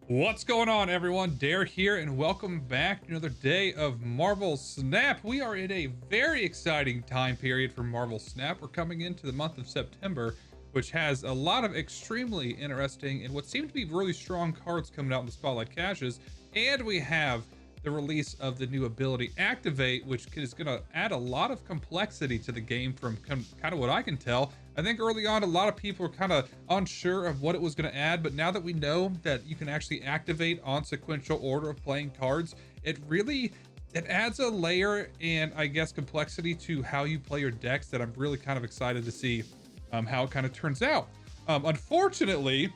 What's going on, everyone? Dare here, and welcome back to another day of Marvel Snap. We are in a very exciting time period for Marvel Snap. We're coming into the month of September, which has a lot of extremely interesting and what seem to be really strong cards coming out in the Spotlight Caches. And we have the release of the new ability Activate, which is going to add a lot of complexity to the game from kind of what I can tell. I think early on, a lot of people were kind of unsure of what it was going to add, but now that we know that you can actually activate on sequential order of playing cards, it adds a layer and I guess complexity to how you play your decks that I'm really kind of excited to see how it kind of turns out. Unfortunately,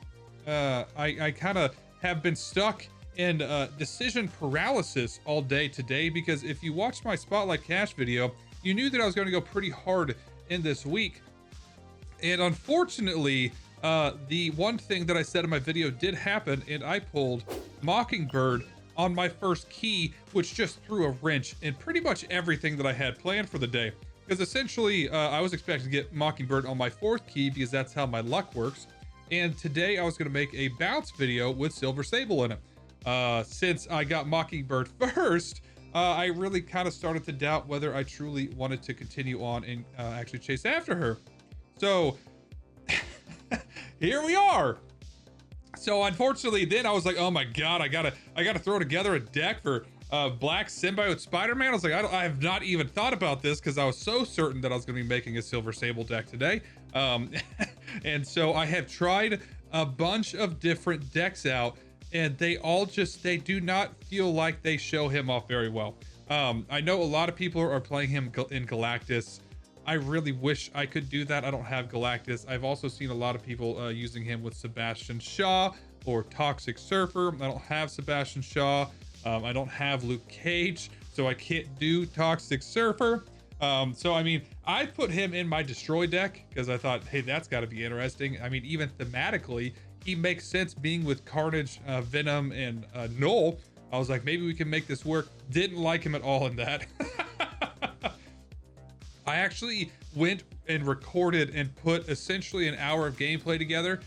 I kind of have been stuck in decision paralysis all day today, because if you watched my Spotlight Cache video, you knew that I was going to go pretty hard in this week. And unfortunately, the one thing that I said in my video did happen, and I pulled Mockingbird on my first key, which just threw a wrench in pretty much everything that I had planned for the day. Because essentially, I was expecting to get Mockingbird on my fourth key because that's how my luck works. And today I was going to make a bounce video with Silver Sable in it. Since I got Mockingbird first, I really kind of started to doubt whether I truly wanted to continue on and actually chase after her. So here we are. So unfortunately, then I was like, oh my god, I gotta throw together a deck for Black Symbiote Spider-Man. I was like, I have not even thought about this because I was so certain that I was going to be making a Silver Sable deck today. And so I have tried a bunch of different decks out, and they do not feel like they show him off very well. I know a lot of people are playing him in Galactus. I really wish I could do that. I don't have Galactus. I've also seen a lot of people using him with Sebastian Shaw or Toxic Surfer. I don't have Sebastian Shaw. I don't have Luke Cage, so I can't do Toxic Surfer. So I mean, I put him in my Destroy deck because I thought, hey, that's got to be interesting. I mean, even thematically, he makes sense being with Carnage, Venom, and Null. I was like, maybe we can make this work. Didn't like him at all in that. I actually went and recorded and put essentially an hour of gameplay together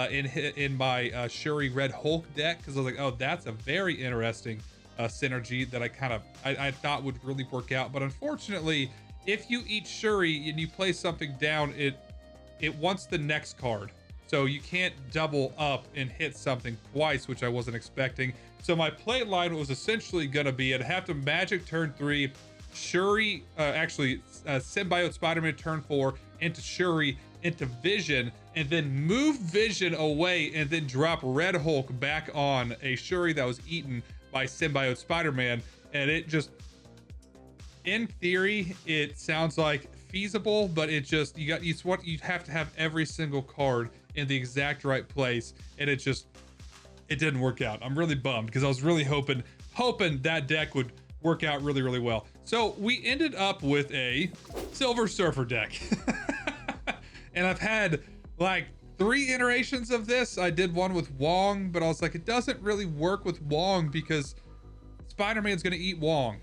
in my Shuri Red Hulk deck, because I was like, oh, that's a very interesting synergy that I thought would really work out. But unfortunately, if you eat Shuri and you play something down, it wants the next card. So you can't double up and hit something twice, which I wasn't expecting. So my play line was essentially going to be, I'd have to Magic turn 3, Shuri, Symbiote Spider-Man turn 4, into Shuri, into Vision, and then move Vision away and then drop Red Hulk back on a Shuri that was eaten by Symbiote Spider-Man. And it just, in theory, it sounds like feasible, but it just, you have to have every single card in the exact right place, and it didn't work out. I'm really bummed because I was really hoping that deck would work out really, really well. So we ended up with a Silver Surfer deck. And I've had like 3 iterations of this. I did one with Wong, but I was like, it doesn't really work with Wong because Spider-Man's gonna eat Wong.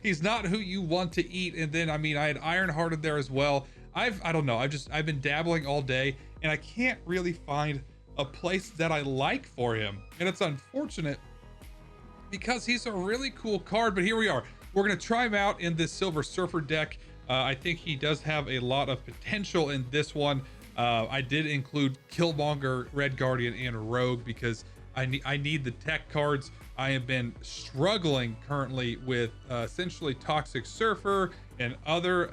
He's not who you want to eat. And then, I mean, I had Ironhearted there as well. I don't know. I've been dabbling all day, and I can't really find a place that I like for him. And it's unfortunate because he's a really cool card, but here we are. We're gonna try him out in this Silver Surfer deck. I think he does have a lot of potential in this one. I did include Killmonger, Red Guardian, and Rogue because I need the tech cards. I have been struggling currently with essentially Toxic Surfer and other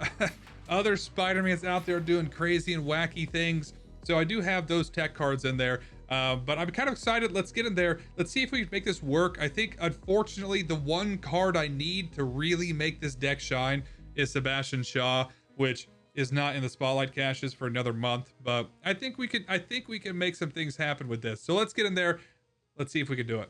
other Spider-Mans out there doing crazy and wacky things. So I do have those tech cards in there. But I'm kind of excited. Let's get in there. Let's see if we can make this work. I think, unfortunately, the one card I need to really make this deck shine is Sebastian Shaw, which is not in the Spotlight Caches for another month. But I think we can make some things happen with this. So let's get in there. Let's see if we can do it.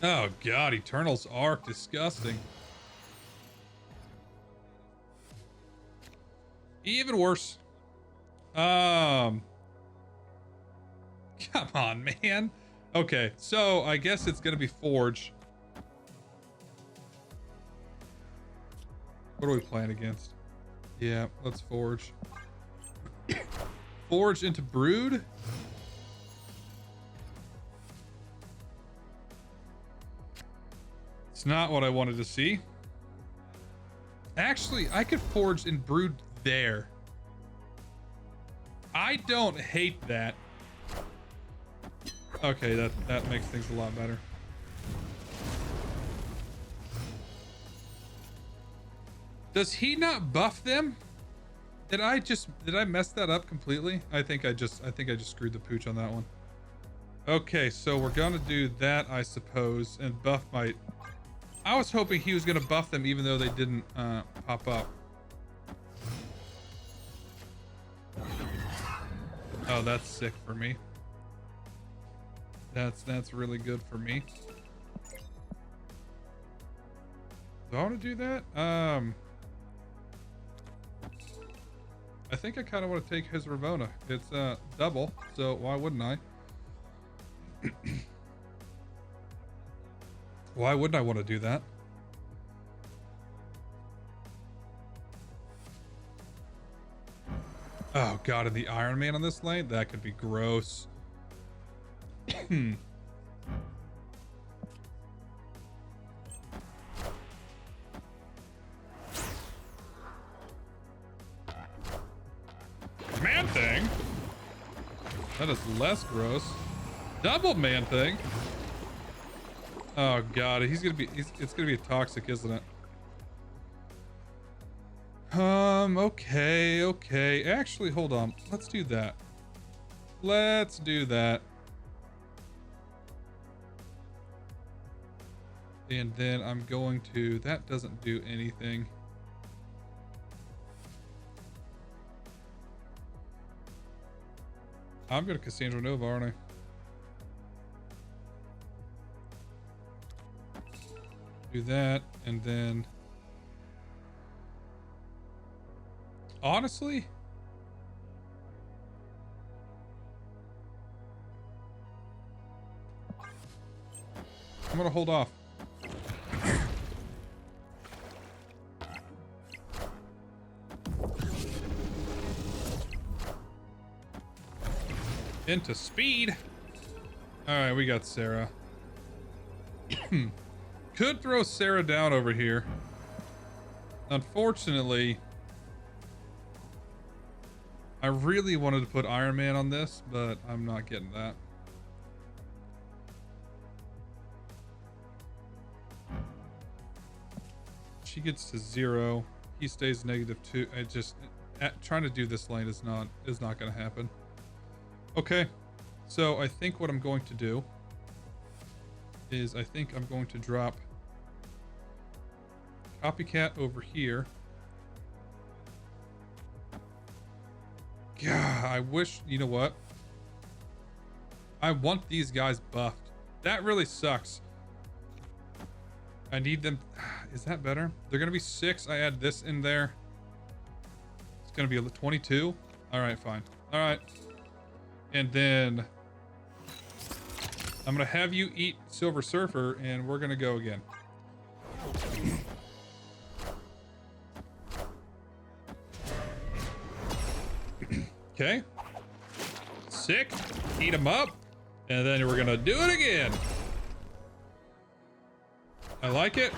Oh God, Eternal's Arc, disgusting. Even worse. Come on, man. Okay, so I guess it's gonna be Forge. What are we playing against? Yeah, let's Forge. Forge into Brood. It's not what I wanted to see. Actually, I could forge and Brood there. I don't hate that. Okay, that makes things a lot better. Does he not buff them? Did I mess that up completely? I think I just screwed the pooch on that one. Okay, so we're gonna do that, I suppose, and buff my... I was hoping he was gonna buff them even though they didn't pop up. Oh, that's sick for me. That's really good for me. Do I want to do that? I think I kind of want to take his Ravona. It's double, so why wouldn't I? Why wouldn't I want to do that? Oh god, and the Iron Man on this lane? That could be gross. Man thing? That is less gross. Double man thing? Oh god, it's gonna be toxic, isn't it? Okay. Actually, hold on. Let's do that. Let's do that. And then I'm going to... That doesn't do anything. I'm going to Cassandra Nova, aren't I? Do that, and then... Honestly... I'm going to hold off. Into speed. All right, we got Sera. Could throw Sera down over here. Unfortunately, I really wanted to put Iron Man on this, but I'm not getting that. She gets to 0. He stays -2. I just trying to do this lane is not going to happen. Okay, so I think what I'm going to do is I think I'm going to drop Copycat over here. God, I wish, you know what? I want these guys buffed. That really sucks. I need them. Is that better? They're going to be 6. I add this in there. It's going to be 22. All right, fine. All right. And then I'm going to have you eat Silver Surfer and we're going to go again. Okay. Sick. Eat them up. And then we're going to do it again. I like it.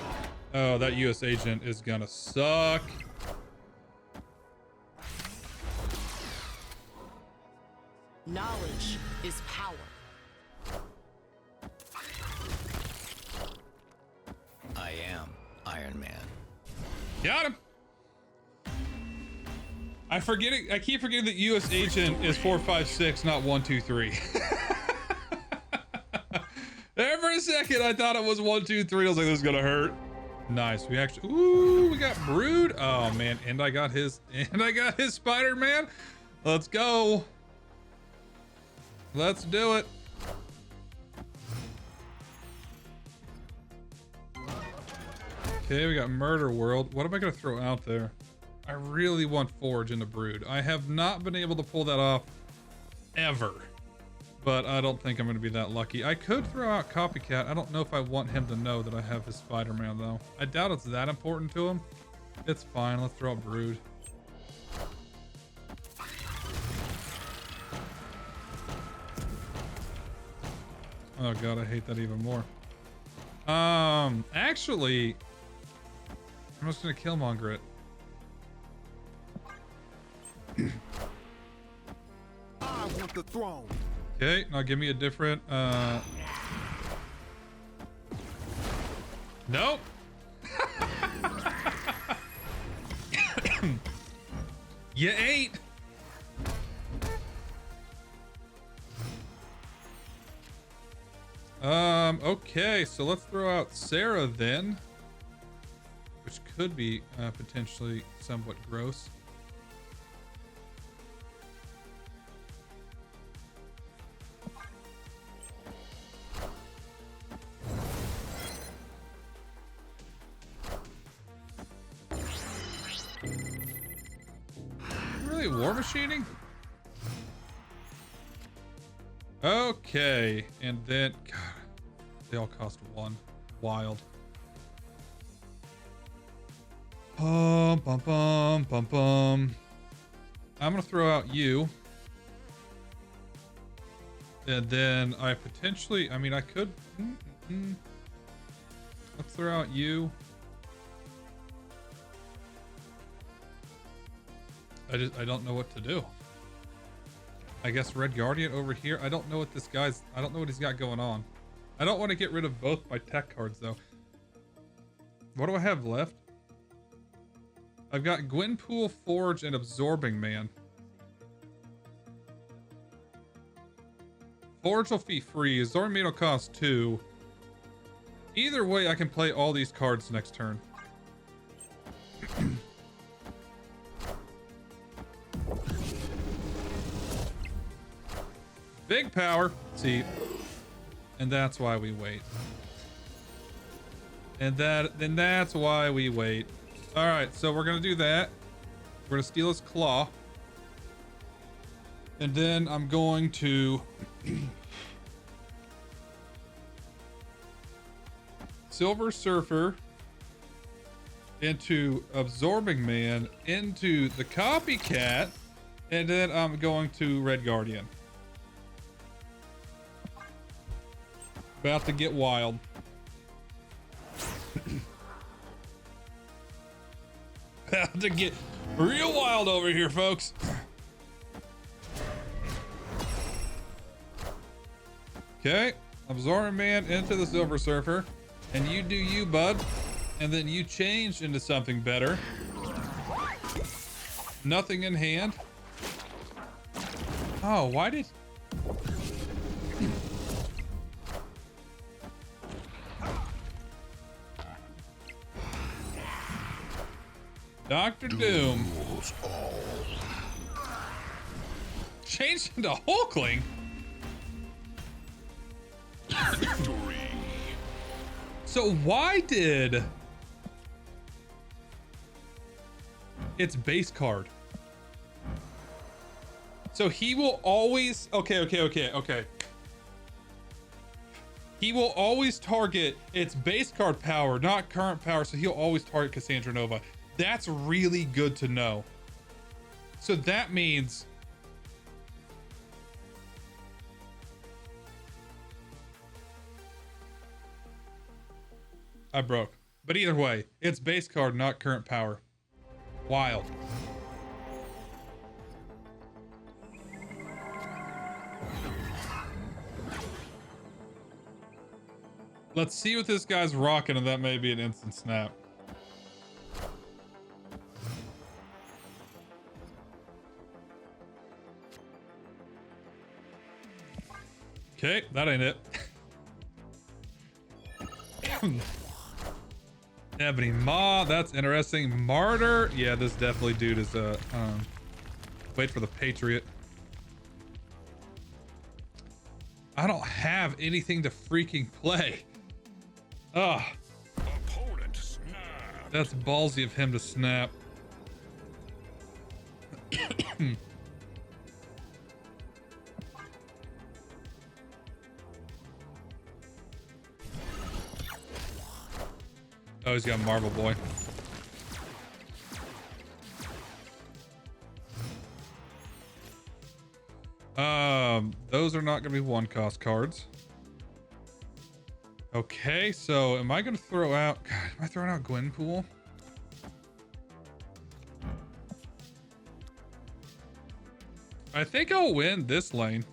Oh, that US agent is going to suck. Knowledge is power. I am Iron Man. Got him. I keep forgetting that US agent is 456, not 123. There for a second, I thought it was 123. I was like, this is gonna hurt. Nice. We actually, ooh, we got Brood. Oh man, and I got his Spider-Man. Let's go. Let's do it. Okay, we got Murder World. What am I gonna throw out there? I really want Forge into Brood. I have not been able to pull that off ever, but I don't think I'm gonna be that lucky. I could throw out Copycat. I don't know if I want him to know that I have his Spider-Man though. I doubt it's that important to him. It's fine, let's throw out Brood. Oh god, I hate that even more. Actually, I'm just gonna Killmonger it. I want the throne. Okay, now give me a different, nope. You ain't. Okay, so let's throw out Sera then, which could be potentially somewhat gross. Really war machining? Okay, and then God, they all cost 1. Wild. Bum bum bum bum bum. I'm gonna throw out you. And then I potentially, I mean, I could. Let's throw out you. I don't know what to do. I guess Red Guardian over here. I don't know what this guy's, I don't know what he's got going on. I don't want to get rid of both my tech cards though. What do I have left? I've got Gwenpool, Forge, and Absorbing Man. Forge will be free. Absorbing Man will cost 2. Either way, I can play all these cards next turn. Big power. See. And that's why we wait. And then that's why we wait. All right, so we're gonna do that. We're gonna steal his claw. And then I'm going to Silver Surfer into Absorbing Man into the Copycat, and then I'm going to Red Guardian. About to get wild. About to get real wild over here, folks. Okay, Absorbing Man into the Silver Surfer, and you do you, bud, and then you change into something better. Nothing in hand. Oh, why did... Dr. Doom. Changed into Hulkling? Victory. So why did... It's base card. So he will always... Okay. He will always target its base card power, not current power, so he'll always target Cassandra Nova. That's really good to know. So that means... I broke. But either way, it's base card, not current power. Wild. Let's see what this guy's rocking, and that may be an instant snap. Okay, that ain't it. Ebony Maw, that's interesting. Martyr, yeah, this definitely dude is wait for the Patriot. I don't have anything to freaking play. Ugh. Opponent snap. That's ballsy of him to snap. Oh, he's got Marvel Boy. Those are not gonna be 1-cost cards. Okay, so am I gonna throw out? God, am I throwing out Gwenpool? I think I'll win this lane.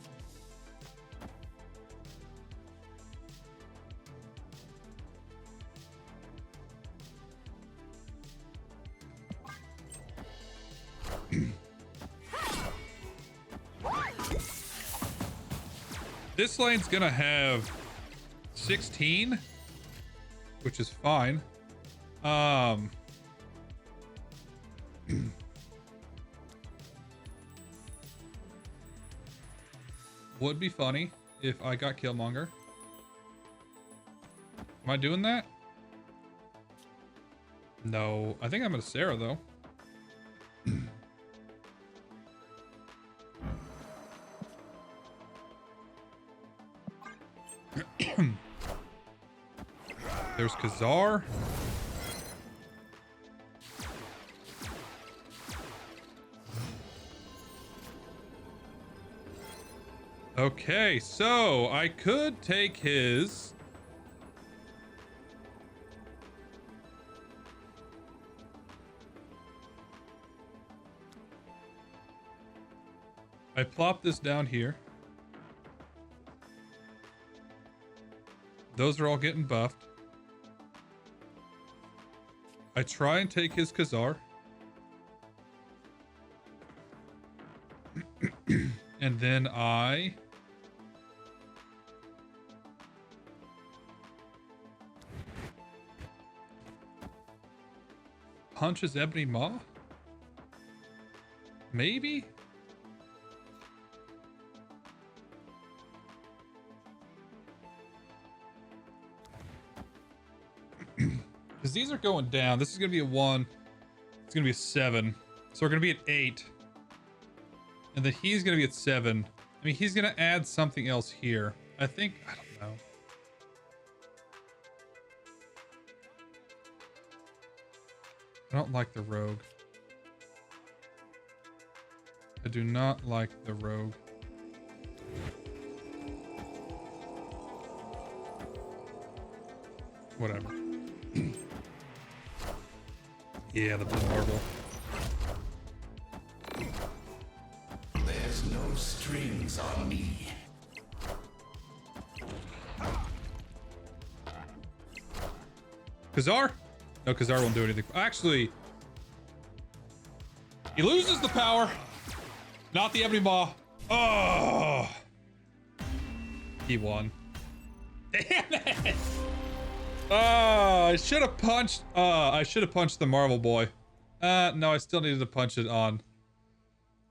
This lane's gonna have 16, which is fine. Would be funny if I got Killmonger. Am I doing that? No, I think I'm gonna Sera though. There's Kazar. Okay, so I could take his. I plop this down here. Those are all getting buffed. I try and take his Kazar. And then I punch his Ebony Maw? Maybe? Because these are going down. This is going to be a 1. It's going to be a 7. So we're going to be at 8. And then he's going to be at 7. I mean, he's going to add something else here. I think, I don't know. I don't like the rogue. I do not like the rogue. Whatever. Yeah, the blue marble. There's no strings on me. Kazar? No, Kazar won't do anything. Actually, he loses the power. Not the Ebony Maw. Oh! He won. Damn it! I should have punched. I should have punched the Marvel Boy. No, I still needed to punch it on.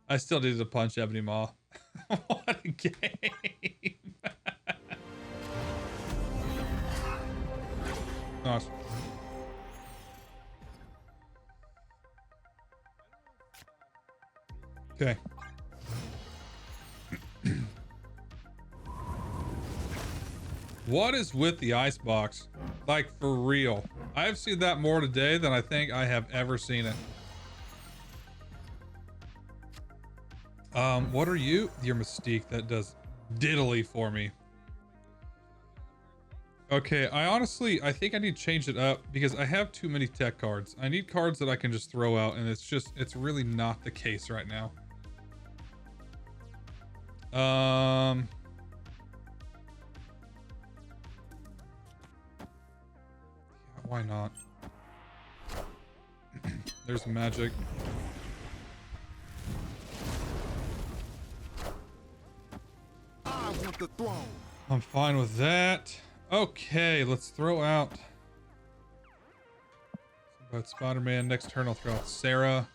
I still needed to punch Ebony Maw. What a game! Gosh. Okay. What is with the icebox? Like, for real. I've seen that more today than I think I have ever seen it. What are you? Your Mystique that does diddly for me. Okay, I think I need to change it up because I have too many tech cards. I need cards that I can just throw out, and it's really not the case right now. Yeah, why not? There's magic. I want the throne. I'm fine with that. Okay, let's throw out Symbiote Spider-Man. Next turn, I'll throw out Sera.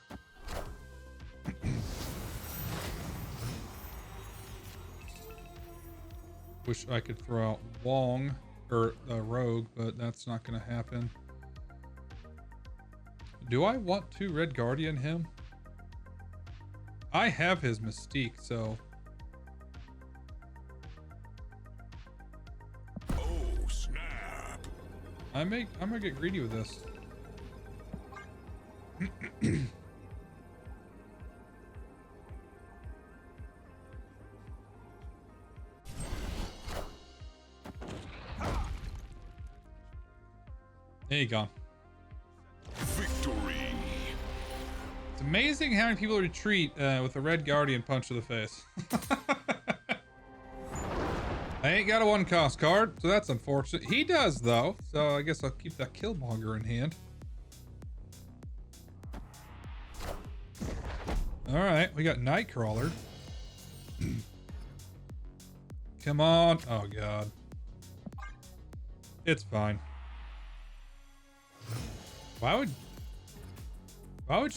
Wish I could throw out Wong or Rogue, but that's not going to happen. Do I want to Red Guardian him? I have his Mystique, so. Oh, snap. I'm gonna get greedy with this. There you go. Victory. It's amazing how many people retreat with a red guardian punch to the face. I ain't got a 1-cost card, so that's unfortunate. He does, though, so I guess I'll keep that Killmonger in hand. All right, we got Nightcrawler. Come on. Oh, God. It's fine. Why would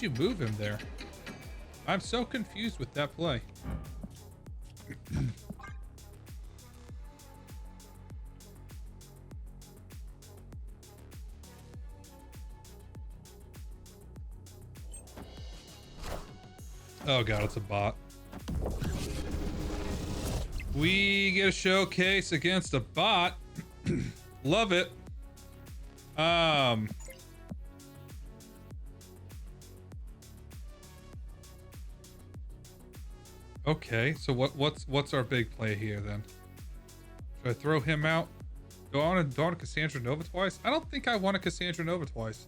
you move him there? I'm so confused with that play. Oh god, it's a bot. We get a showcase against a bot. Love it. Okay, so what's our big play here then? Should I throw him out? Go on and don a Cassandra Nova twice? I don't think I want a Cassandra Nova twice.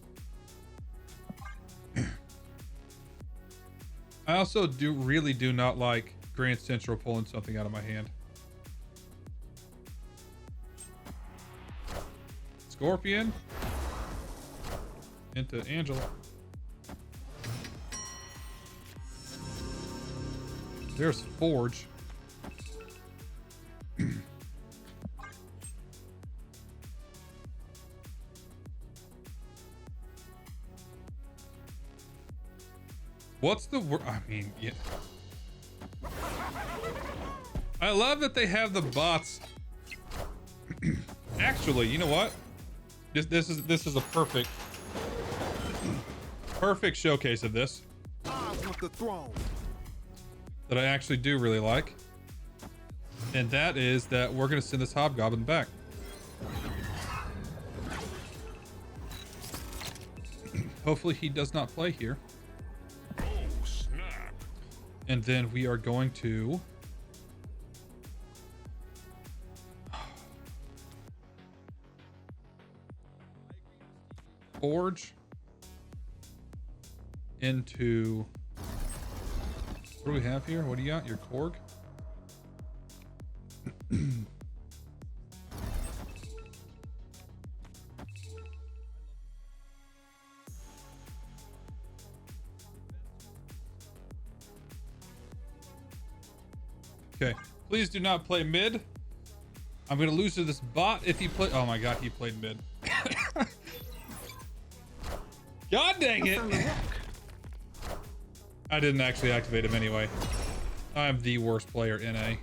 I also really do not like Grand Central pulling something out of my hand. Scorpion into Angela. There's Forge. What's the word? I mean, yeah. I love that they have the bots. Actually, you know what? This is a perfect showcase of this. I want the throne. That I actually do really like. And that is that we're gonna send this Hobgoblin back. Hopefully he does not play here. Oh, snap. And then we are going to Forge into, what do we have here? What do you got? Your Korg? Okay, please do not play mid. I'm gonna lose to this bot if he play. Oh my god, he played mid. God dang it! I didn't actually activate him anyway. I'm the worst player in A.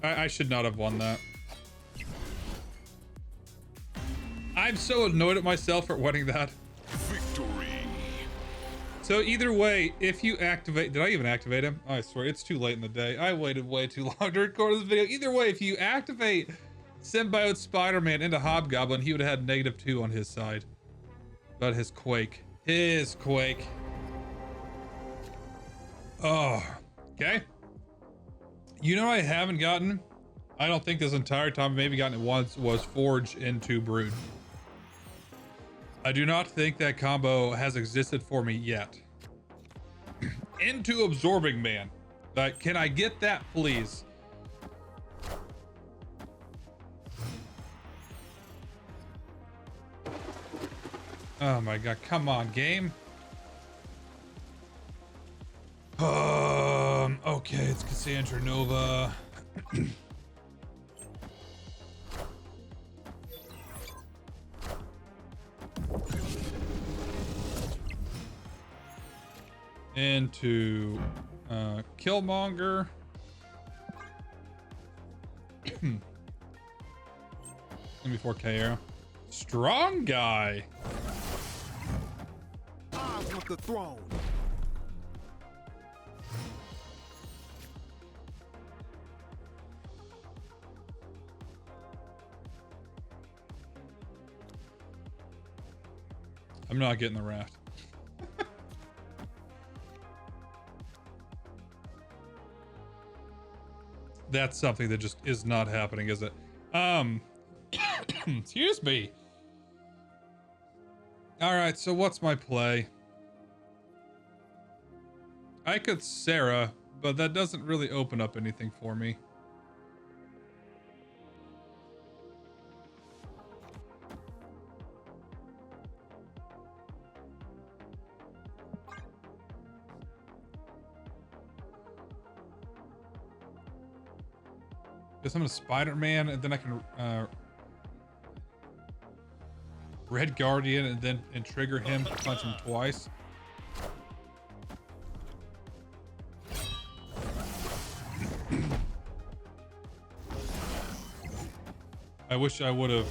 I should not have won that. I'm so annoyed at myself for winning that. Victory. So either way, if you activate, did I even activate him? Oh, I swear it's too late in the day. I waited way too long to record this video. Either way, if you activate Symbiote Spider-Man into Hobgoblin, he would have had -2 on his side. But his Quake. Oh, okay. You know what I haven't gotten? I don't think this entire time, maybe gotten it once, was Forge into Brood. I do not think that combo has existed for me yet. Into Absorbing Man. Can I get that, please? Oh my god, come on, game. Okay, it's Cassandra Nova. Into Killmonger. Let me 4K arrow. Strong guy. I want the throne. I'm not getting the raft. That's something that just is not happening, is it? Excuse me. All right, so what's my play? I could Sera, but that doesn't really open up anything for me. Guess I'm a Spider-Man, and then I can Red Guardian, and then trigger him to punch him twice. I wish I would have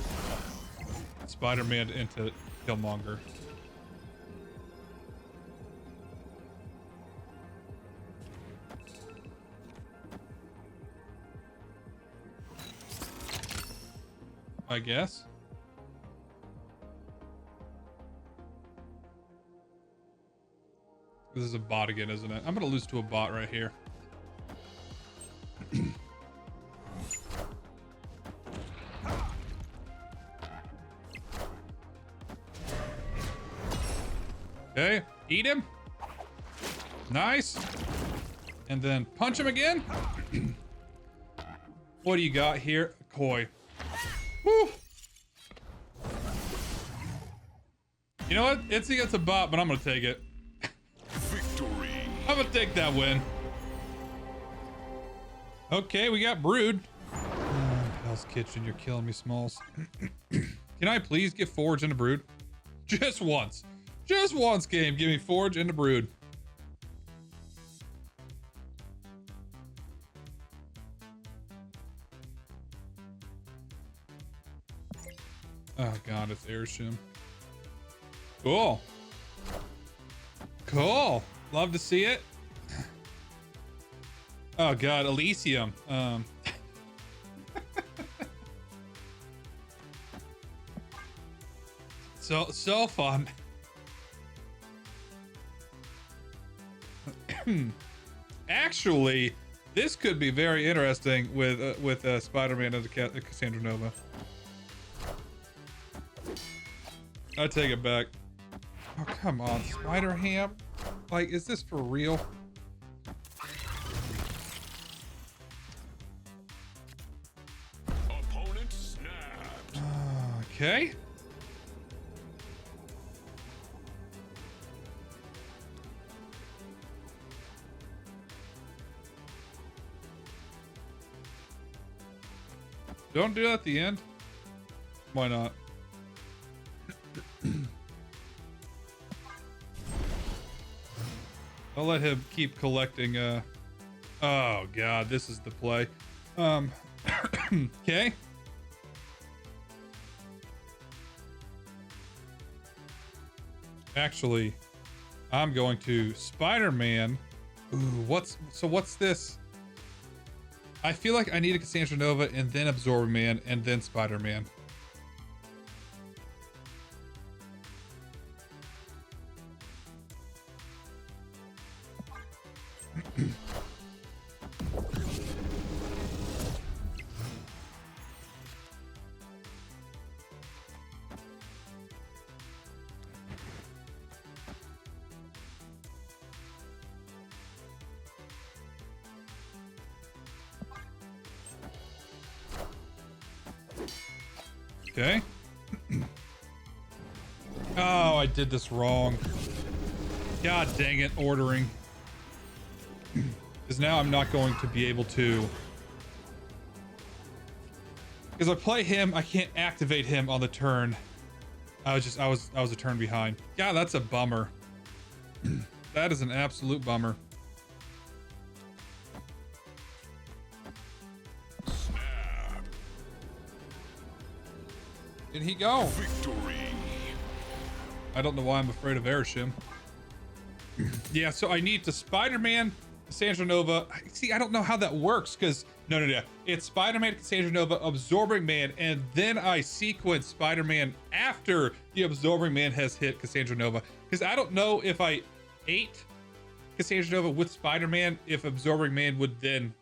Spider-Man into Killmonger. I guess. This is a bot again, isn't it? I'm gonna lose to a bot right here. Okay, eat him. Nice. And then punch him again. What do you got here? Koi. Woo. You know what? It's against a bot, but I'm gonna take it. Victory. I'm gonna take that win. Okay, we got Brood. Hell's Kitchen, you're killing me, Smalls. Can I please get Forge into Brood? Just once. Just once, game. Give me Forge into Brood. Oh god, it's Airshim. Cool. Cool. Love to see it. Oh god, Elysium. So fun. Actually, this could be very interesting with Spider-Man and Cassandra Nova. I take it back. Oh, come on, Spider-Ham. Like, is this for real? Opponent snapped. Okay. Don't do that at the end. Why not? I'll let him keep collecting. Oh god, this is the play. Okay. Actually, I'm going to Spider-Man. Ooh, what's this? I feel like I need a Cassandra Nova and then Absorbing Man and then Spider-Man. Okay. Oh, I did this wrong. God dang it, ordering. Because now I'm not going to be able to. Because I play him, I can't activate him on the turn. I was a turn behind. God, that's a bummer. That is an absolute bummer. Did he go? Victory. I don't know why I'm afraid of Airshim. Yeah, so I need to Spider-Man, Cassandra Nova. See, I don't know how that works because no. It's Spider-Man, Cassandra Nova, Absorbing Man, and then I sequence Spider-Man after the Absorbing Man has hit Cassandra Nova. Because I don't know if I ate Cassandra Nova with Spider-Man, if Absorbing Man would then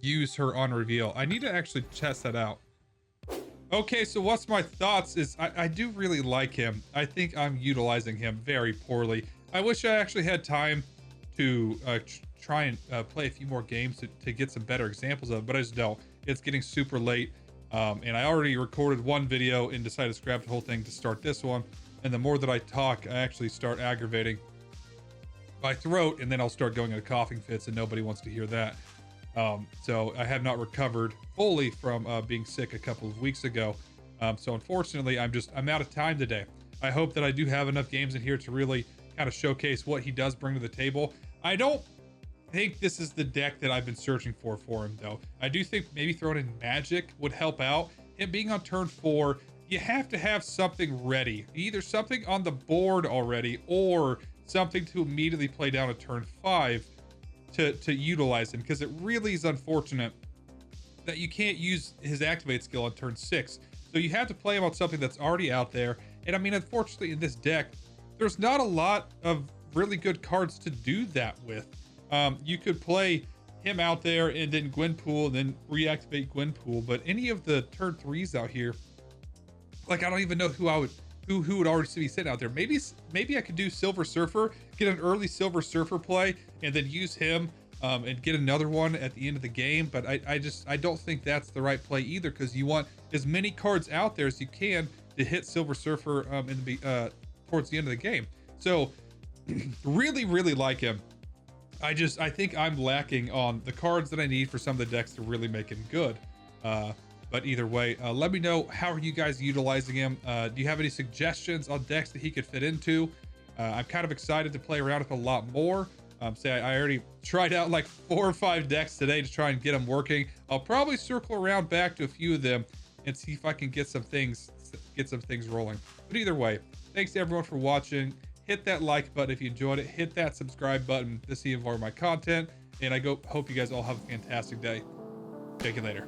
use her on reveal. I need to actually test that out. Okay, so what's my thoughts is I do really like him. I think I'm utilizing him very poorly. I wish I actually had time to try and play a few more games to get some better examples of it, but I just don't. It's getting super late, and I already recorded one video and decided to scrap the whole thing to start this one. And the more that I talk, I actually start aggravating my throat, and then I'll start going into coughing fits, and nobody wants to hear that. So I have not recovered fully from being sick a couple of weeks ago. So unfortunately, I'm out of time today. I hope that I do have enough games in here to really kind of showcase what he does bring to the table. I don't think this is the deck that I've been searching for him, though. I do think maybe throwing in Magic would help out. Him being on turn 4, you have to have something ready. Either something on the board already, or something to immediately play down at turn 5 to utilize him, because it really is unfortunate that you can't use his activate skill on turn 6. So you have to play him on something that's already out there. And I mean, unfortunately, in this deck, there's not a lot of really good cards to do that with. You could play him out there and then Gwenpool and then reactivate Gwenpool, but any of the turn 3s out here, like, I don't even know who would already be sitting out there. Maybe I could do Silver Surfer, get an early Silver Surfer play, and then use him and get another one at the end of the game. But I don't think that's the right play either, because you want as many cards out there as you can to hit Silver Surfer towards the end of the game. So really like him. I think I'm lacking on the cards that I need for some of the decks to really make him good. But either way, let me know, how are you guys utilizing him? Do you have any suggestions on decks that he could fit into? I'm kind of excited to play around with a lot more. I already tried out like 4 or 5 decks today to try and get them working. I'll probably circle around back to a few of them and see if I can get some things rolling. But either way, thanks to everyone for watching. Hit that like button if you enjoyed it. Hit that subscribe button to see more of my content. And I hope you guys all have a fantastic day. Take you later.